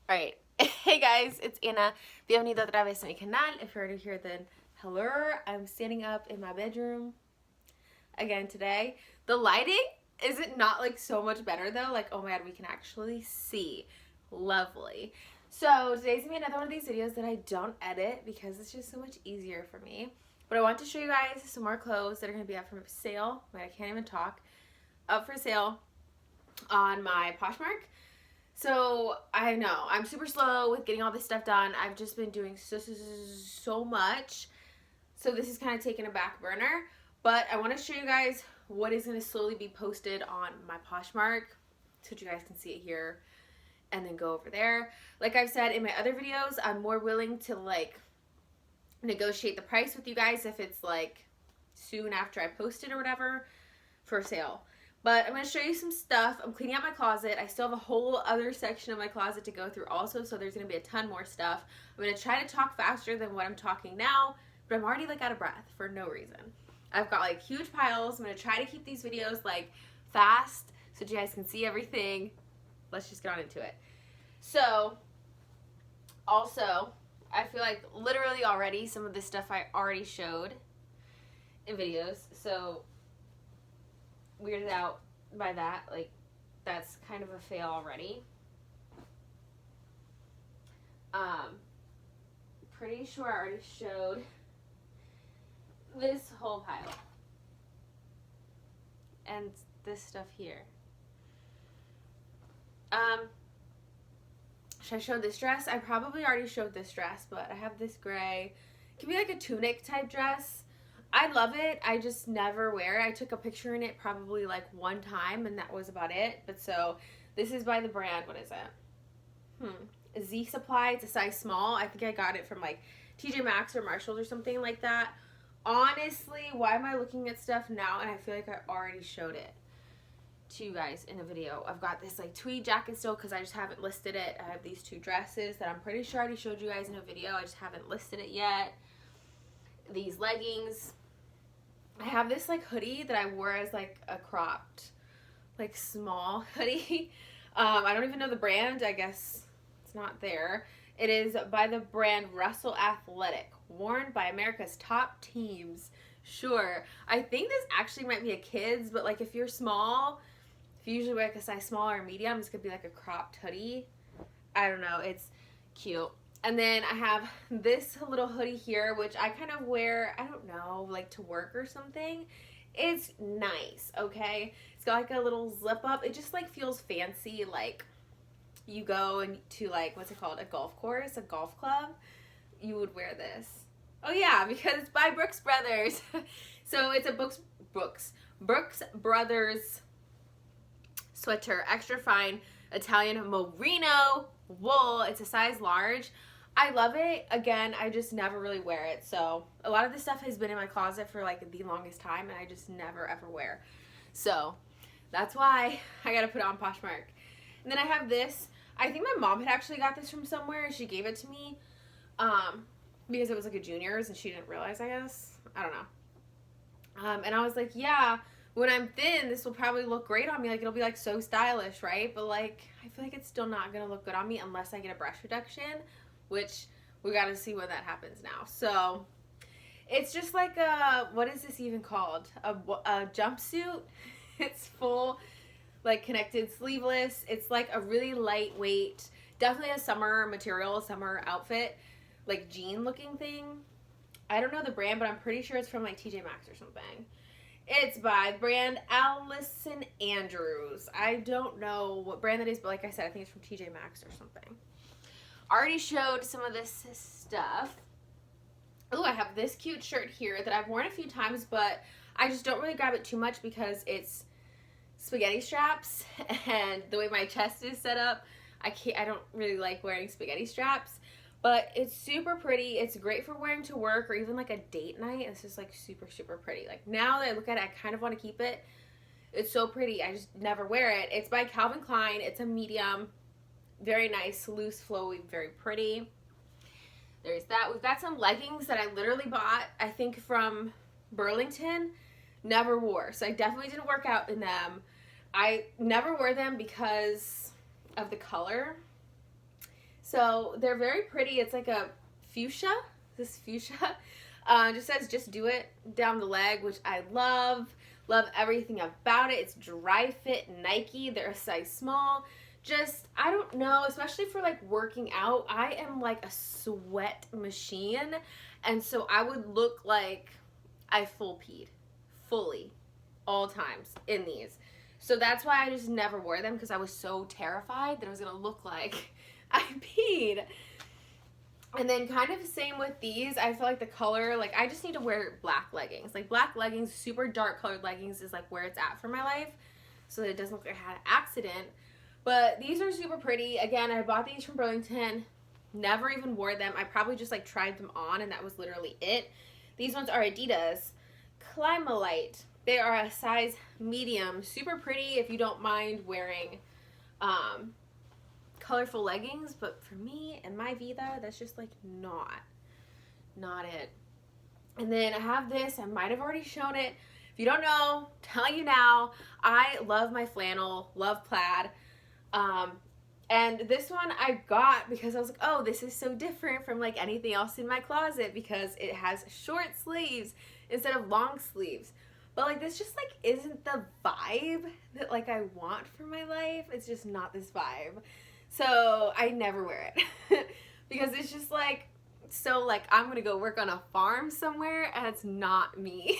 Alright, hey guys, it's Anna. Bienvenido otra vez a mi canal. If you're already here, then hello. I'm standing up in my bedroom again today. The lighting isn't not like so much better though. Like, oh my god, we can actually see. Lovely. So today's gonna be another one of these videos that I don't edit because it's just so much easier for me. But I want to show you guys some more clothes that are gonna be up for sale. Wait, I can't even talk. Up for sale on my Poshmark. So I know I'm super slow with getting all this stuff done. I've just been doing so much. So this is kind of taking a back burner. But I want to show you guys what is going to slowly be posted on my Poshmark so that you guys can see it here and then go over there. Like I've said in my other videos, I'm more willing to like negotiate the price with you guys if it's like soon after I post it or whatever for sale. But I'm going to show you some stuff. I'm cleaning out my closet. I still have a whole other section of my closet to go through also, so there's going to be a ton more stuff. I'm going to try to talk faster than what I'm talking now, but I'm already like out of breath for no reason. I've got like huge piles. I'm going to try to keep these videos like fast so that you guys can see everything. Let's just get on into it. So, also, I feel like literally already some of this stuff I already showed in videos, so weirded out by that. Like, that's kind of a fail already. Pretty sure I already showed this whole pile and this stuff here. Should I show this dress? I probably already showed this dress, but I have this gray. It can be like a tunic type dress. I love it. I just never wear it. I took a picture in it probably like one time and that was about it. But so this is by the brand. What is it? Z Supply. It's a size small. I think I got it from like TJMaxx or Marshalls or something like that. Honestly, why am I looking at stuff now and I feel like I already showed it to you guys in a video? I've got this like tweed jacket still because I just haven't listed it. I have these two dresses that I'm pretty sure I already showed you guys in a video. I just haven't listed it yet. These leggings. I have this like hoodie that I wore as like a cropped like small hoodie. I don't even know the brand. I guess it's not there. It is by the brand Russell Athletic, worn by America's top teams. Sure, I think this actually might be a kid's, but like if you're small, if you usually wear like a size small or medium, this could be like a cropped hoodie. I don't know, it's cute. And then I have this little hoodie here, which I kind of wear, I don't know, like to work or something. It's nice, okay? It's got like a little zip up. It just like feels fancy, like you go to like, what's it called? A golf course, a golf club. You would wear this. Oh yeah, because it's by Brooks Brothers. So it's a Brooks Brothers sweater, extra fine Italian merino wool. It's a size large. I love it. Again, I just never really wear it. So a lot of this stuff has been in my closet for like the longest time and I just never ever wear. So that's why I got to put it on Poshmark. And then I have this. I think my mom had actually got this from somewhere and she gave it to me because it was like a junior's and she didn't realize, I guess. I don't know. And I was like, yeah, when I'm thin, this will probably look great on me. Like, it'll be like so stylish, right? But like, I feel like it's still not going to look good on me unless I get a breast reduction, which we got to see when that happens now. So it's just like a, what is this even called? A jumpsuit. It's full, like connected sleeveless. It's like a really lightweight, definitely a summer material, summer outfit, like jean looking thing. I don't know the brand, but I'm pretty sure it's from like TJMaxx or something. It's by the brand Allison Andrews. I don't know what brand that is, but like I said, I think it's from TJMaxx or something. Already showed some of this stuff. Oh, I have this cute shirt here that I've worn a few times, but I just don't really grab it too much because it's spaghetti straps, and the way my chest is set up, I don't really like wearing spaghetti straps. But it's super pretty. It's great for wearing to work or even like a date night. It's just like super, super pretty. Like now that I look at it, I kind of want to keep it. It's so pretty. I just never wear it. It's by Calvin Klein. It's a medium. Very nice, loose, flowy, very pretty. There's that. We've got some leggings that I literally bought, I think from Burlington. Never wore. So I definitely didn't work out in them. I never wore them because of the color. So they're very pretty. It's like a fuchsia. This fuchsia. Just says just do it down the leg, which I love. Love everything about it. It's dry fit Nike. They're a size small. Just, I don't know, especially for like working out, I am like a sweat machine. And so I would look like I full peed. Fully. All times in these. So that's why I just never wore them, because I was so terrified that I was going to look like I peed. And then kind of same with these. I feel like the color, like I just need to wear black leggings. Like black leggings, super dark colored leggings is like where it's at for my life. So that it doesn't look like I had an accident. But these are super pretty. Again, I bought these from Burlington. Never even wore them. I probably just like tried them on and that was literally it. These ones are Adidas Climalite. They are a size medium. Super pretty if you don't mind wearing colorful leggings, but for me and my vida, that's just like not it. And then I have this. I might have already shown it. If you don't know, telling you now, I love my flannel, love plaid. And this one I got because I was like, oh, this is so different from like anything else in my closet because it has short sleeves instead of long sleeves. But like this just like isn't the vibe that like I want for my life. It's just not this vibe. So I never wear it because it's just like, so like I'm gonna go work on a farm somewhere and it's not me,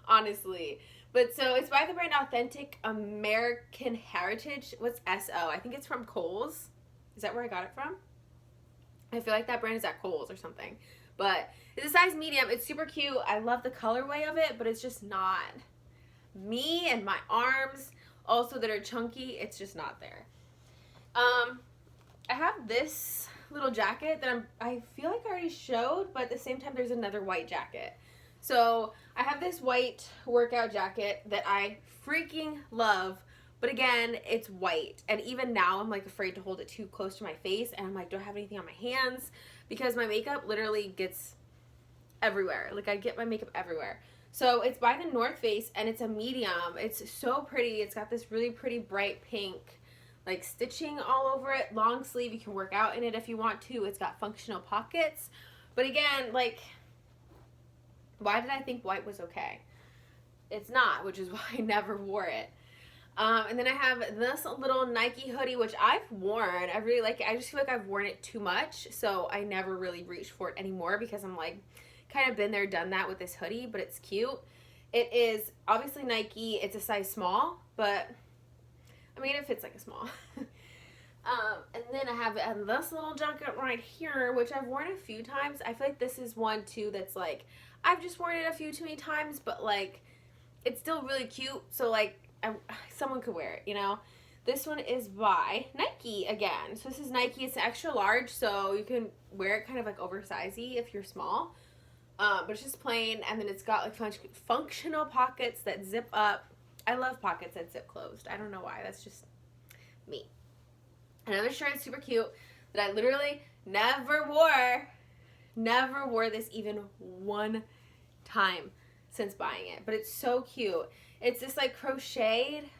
honestly. But so it's by the brand Authentic American Heritage. What's SO? I think it's from Kohl's. Is that where I got it from? I feel like that brand is at Kohl's or something. But it's a size medium. It's super cute. I love the colorway of it, but it's just not me and my arms also that are chunky. It's just not there. I have this little jacket that I feel like I already showed, but at the same time there's another white jacket. So I have this white workout jacket that I freaking love, but again, it's white. And even now I'm like afraid to hold it too close to my face, and I'm like, do I have anything on my hands? Because my makeup literally gets everywhere. Like I get my makeup everywhere. So it's by the North Face and it's a medium. It's so pretty. It's got this really pretty bright pink like stitching all over it. Long sleeve. You can work out in it if you want to. It's got functional pockets. But again, like, why did I think white was okay? It's not, which is why I never wore it. And then I have this little Nike hoodie, which I've worn. I really like it. I just feel like I've worn it too much, so I never really reached for it anymore because I'm like, kind of been there, done that with this hoodie, but it's cute. It is obviously Nike. It's a size small, but I mean, it fits like a small. And then I have this little jacket right here, which I've worn a few times. I feel like this is one, too, that's like, I've just worn it a few too many times, but like, it's still really cute. So like, someone could wear it, you know? This one is by Nike again. So this is Nike. It's an extra large, so you can wear it kind of like oversizey if you're small. But it's just plain, and then it's got like functional pockets that zip up. I love pockets that zip closed. I don't know why. That's just me. Another shirt is super cute that I literally never wore. Never wore this even one time since buying it. But it's so cute. It's this like crocheted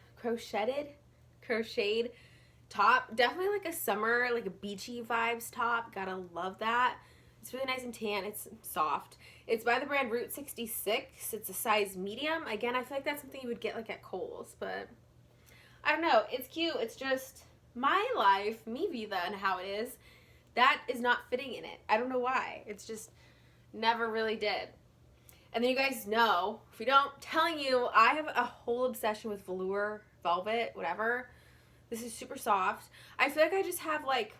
top. Definitely like a summer, like a beachy vibes top. Gotta love that. It's really nice and tan. It's soft. It's by the brand Route 66. It's a size medium. Again, I feel like that's something you would get like at Kohl's, but I don't know. It's cute. It's just my life, me vida, and how it is. That is not fitting in it. I don't know why. It's just never really did. And then you guys know, if you don't, telling you, I have a whole obsession with velour, velvet, whatever. This is super soft. I feel like I just have like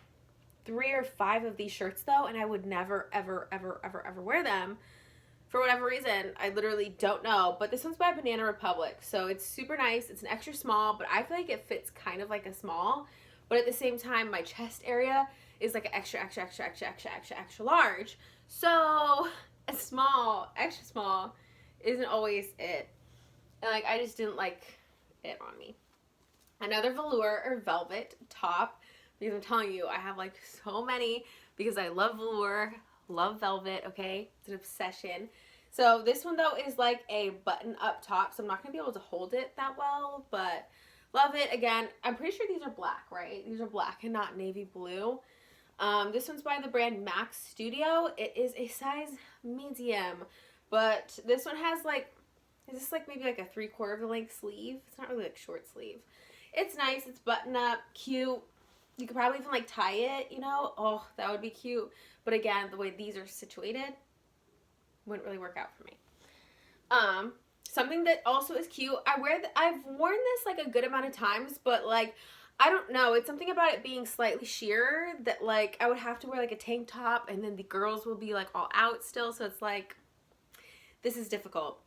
3 or 5 of these shirts though, and I would never, ever, ever, ever, ever wear them. For whatever reason, I literally don't know. But this one's by Banana Republic, so it's super nice. It's an extra small, but I feel like it fits kind of like a small. But at the same time, my chest area is like an extra, extra, extra, extra, extra, extra, extra large. So a small, extra small isn't always it. And like, I just didn't like it on me. Another velour or velvet top, because I'm telling you, I have like so many because I love velour, love velvet, okay? It's an obsession. So this one though is like a button up top, so I'm not going to be able to hold it that well, but love it. Again, I'm pretty sure these are black, right? These are black and not navy blue. This one's by the brand Max Studio. It is a size medium, but this one has like, is this like maybe like a 3/4 of the length sleeve? It's not really like short sleeve. It's nice. It's button up, cute. You could probably even like tie it, you know? Oh, that would be cute. But again, the way these are situated wouldn't really work out for me. Something that also is cute. I've worn this like a good amount of times, but like, I don't know. It's something about it being slightly sheer that like I would have to wear like a tank top and then the girls will be like all out still. So it's like, this is difficult.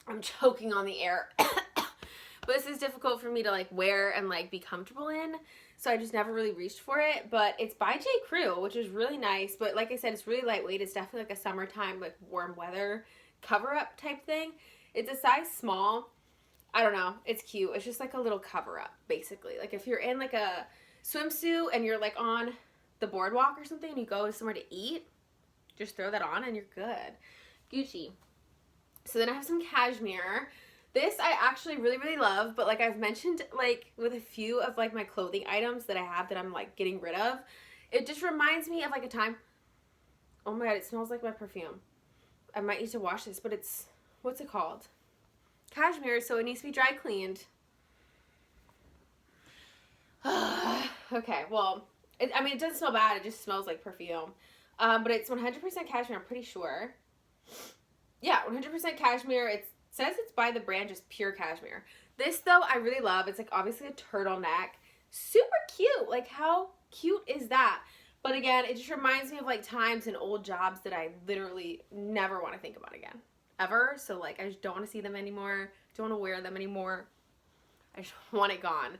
I'm choking on the air. But this is difficult for me to like wear and like be comfortable in. So I just never really reached for it. But it's by J. Crew, which is really nice. But like I said, it's really lightweight. It's definitely like a summertime, like warm weather cover up type thing. It's a size small. I don't know. It's cute. It's just like a little cover up, basically. Like if you're in like a swimsuit and you're like on the boardwalk or something and you go somewhere to eat, just throw that on and you're good. Gucci. So then I have some cashmere. This I actually really, really love, but like I've mentioned like with a few of like my clothing items that I have that I'm like getting rid of, it just reminds me of like a time, oh my god, it smells like my perfume. I might need to wash this, but it's, what's it called? Cashmere, so it needs to be dry cleaned. Okay, well, I mean, it doesn't smell bad, it just smells like perfume. But it's 100% cashmere, I'm pretty sure. Yeah, 100% cashmere. It says it's by the brand just Pure Cashmere. This, though, I really love. It's, like, obviously a turtleneck. Super cute. Like, how cute is that? But, again, it just reminds me of, like, times and old jobs that I literally never want to think about again. Ever. So, like, I just don't want to see them anymore. Don't want to wear them anymore. I just want it gone.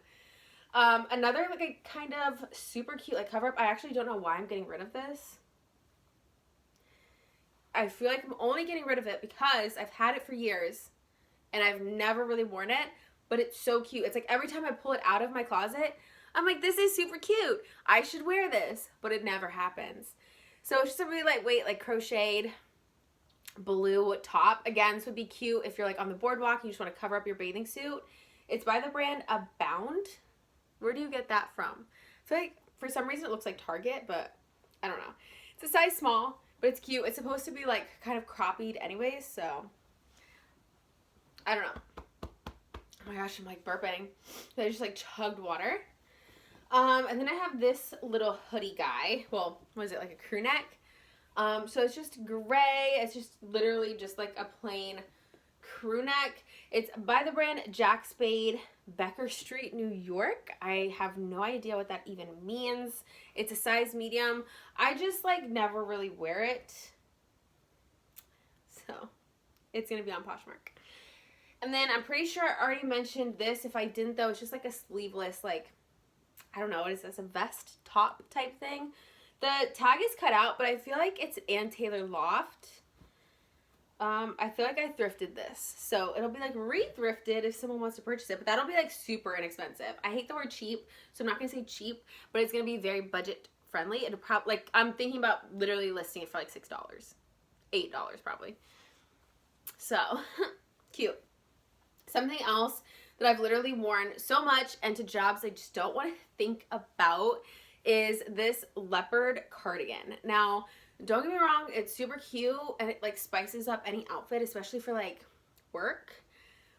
Another, like, a kind of super cute, like, cover-up. I actually don't know why I'm getting rid of this. I feel like I'm only getting rid of it because I've had it for years and I've never really worn it, but it's so cute. It's like every time I pull it out of my closet, I'm like, this is super cute. I should wear this, but it never happens. So it's just a really lightweight, like crocheted blue top. Again, this would be cute if you're like on the boardwalk and you just want to cover up your bathing suit. It's by the brand Abound. Where do you get that from? I feel like for some reason it looks like Target, but I don't know. It's a size small. But it's cute. It's supposed to be like kind of crop-pied anyways, so I don't know. Oh my gosh, I'm like burping. I just like chugged water. And then I have this little hoodie guy. Well, what is it, like a crew neck? So it's just gray. It's just literally just like a plain crew neck. It's by the brand Jack Spade, Becker Street, New York. I have no idea what that even means. It's a size medium. I just like never really wear it. So it's going to be on Poshmark. And then I'm pretty sure I already mentioned this. If I didn't though, it's just like a sleeveless, like, I don't know, what is this? A vest top type thing. The tag is cut out, but I feel like it's Ann Taylor Loft. I feel like I thrifted this, so it'll be like re-thrifted if someone wants to purchase it, but that'll be like super inexpensive. I hate the word cheap, so I'm not gonna say cheap, but it's gonna be very budget friendly. It'll probably, like, I'm thinking about literally listing it for like $6, $8 probably. So cute. Something else that I've literally worn so much and to jobs I just don't want to think about is this leopard cardigan. Now, don't get me wrong, it's super cute and it like spices up any outfit, especially for like work,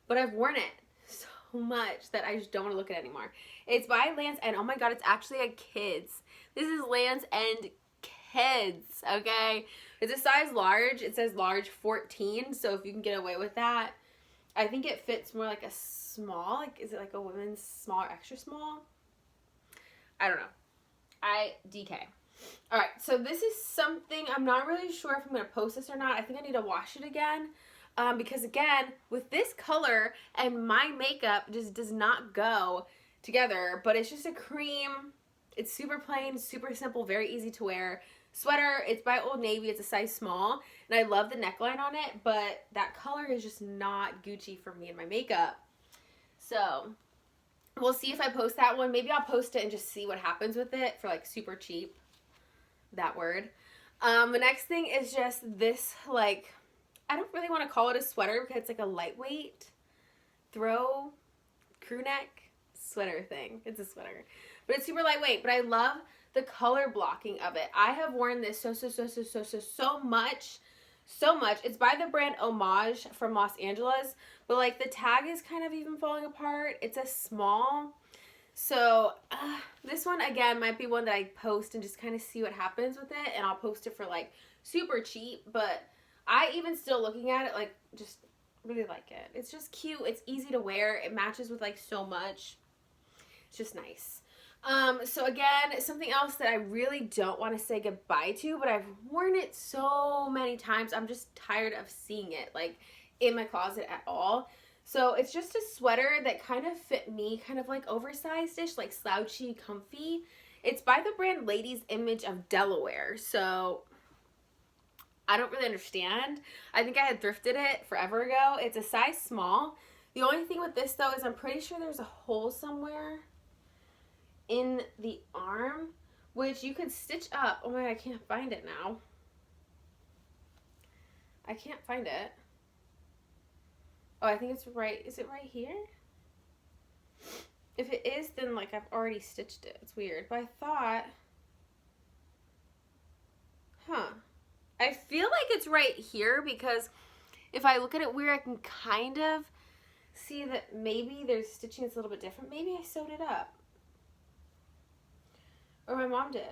but I've worn it so much that I just don't want to look at it anymore. It's by Lands' End. Oh my god, it's actually a kids. This is Lands' End Kids, okay? It's a size large. It says large 14, so if you can get away with that. I think it fits more like a small, like, is it like a women's small or extra small? I don't know. DK. All right, so this is something, I'm not really sure if I'm going to post this or not. I think I need to wash it again because, again, with this color and my makeup just does not go together, but it's just a cream. It's super plain, super simple, very easy to wear. Sweater, it's by Old Navy. It's a size small, and I love the neckline on it, but that color is just not Gucci for me and my makeup. So we'll see if I post that one. Maybe I'll post it and just see what happens with it for, like, super cheap. That word. The next thing is just this, like, I don't really want to call it a sweater because it's like a lightweight crew neck sweater thing. It's a sweater, but it's super lightweight. But I love the color blocking of it. I have worn this so much. So much. It's by the brand Homage from Los Angeles, but like the tag is kind of even falling apart. It's a small. So this one again might be one that I post and just kind of see what happens with it, and I'll post it for like super cheap, but I even still looking at it like just really like it. It's just cute. It's easy to wear. It matches with like so much. It's just nice. So again, something else that I really don't want to say goodbye to, but I've worn it so many times. I'm just tired of seeing it like in my closet at all. So it's just a sweater that kind of fit me, kind of like oversized-ish, like slouchy, comfy. It's by the brand Ladies Image of Delaware. So I don't really understand. I think I had thrifted it forever ago. It's a size small. The only thing with this though is I'm pretty sure there's a hole somewhere in the arm, which you could stitch up. Oh my God, I can't find it now. I can't find it. Oh, I think it's right. Is it right here? If it is, then like I've already stitched it. It's weird, but I thought, I feel like it's right here because if I look at it weird, I can kind of see that maybe there's stitching that's a little bit different. Maybe I sewed it up. Or my mom did.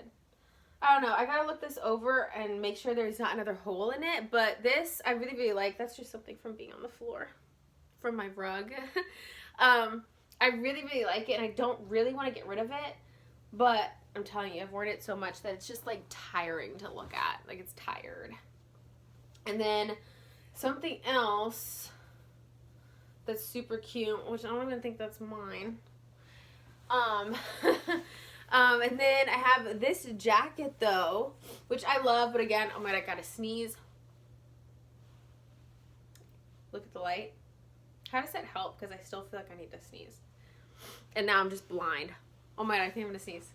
I don't know. I gotta look this over and make sure there's not another hole in it. But this, I really, really like. That's just something from being on the floor. From my rug. I really, really like it. And I don't really want to get rid of it. But I'm telling you, I've worn it so much that it's just like tiring to look at. Like it's tired. And then something else that's super cute, which I don't even think that's mine. And then I have this jacket though, which I love, but again, oh my God, I gotta sneeze. Look at the light. How does that help? Because I still feel like I need to sneeze. And now I'm just blind. Oh my God, I think I'm gonna sneeze.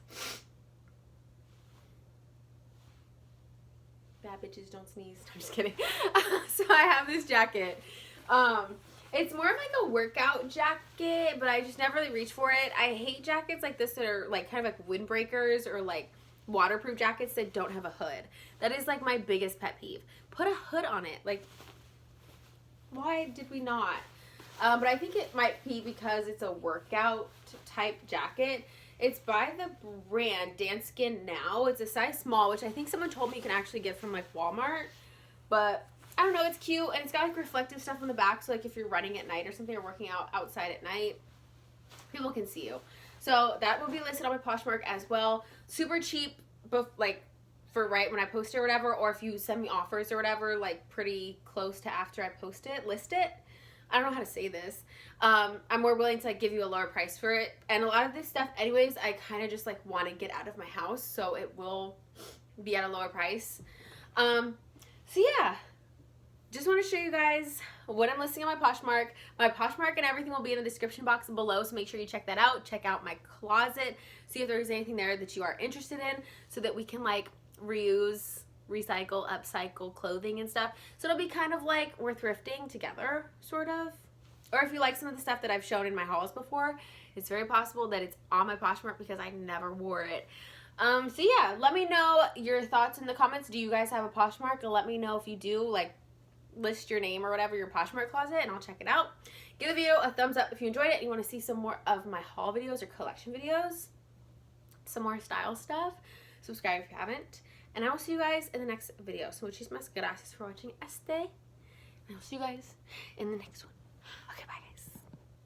Bad bitches don't sneeze. I'm just kidding. So I have this jacket. It's more of like a workout jacket, but I just never really reach for it. I hate jackets like this that are like kind of like windbreakers or like waterproof jackets that don't have a hood. That is like my biggest pet peeve. Put a hood on it. Like, why did we not? But I think it might be because it's a workout type jacket. It's by the brand Danskin Now. It's a size small, which I think someone told me you can actually get from like Walmart. But I don't know, it's cute, and it's got like reflective stuff on the back, so like if you're running at night or something or working out outside at night, people can see you. So that will be listed on my Poshmark as well. Super cheap, but like for right when I post it or whatever, or if you send me offers or whatever, like pretty close to after I post it, list it. I don't know how to say this. I'm more willing to like give you a lower price for it. And a lot of this stuff anyways, I kind of just like want to get out of my house, so it will be at a lower price. So yeah. Just want to show you guys what I'm listing on my Poshmark. My Poshmark and everything will be in the description box below, so make sure you check that out. Check out my closet. See if there's anything there that you are interested in so that we can like reuse, recycle, upcycle clothing and stuff. So it'll be kind of like we're thrifting together, sort of. Or if you like some of the stuff that I've shown in my hauls before, it's very possible that it's on my Poshmark because I never wore it. So yeah, let me know your thoughts in the comments. Do you guys have a Poshmark? And let me know if you do, like, list your name or whatever, your Poshmark closet, and I'll check it out. Give the video a thumbs up if you enjoyed it and you want to see some more of my haul videos or collection videos, some more style stuff. Subscribe if you haven't, and I will see you guys in the next video. So muchísimas gracias for watching and I'll see you guys in the next one.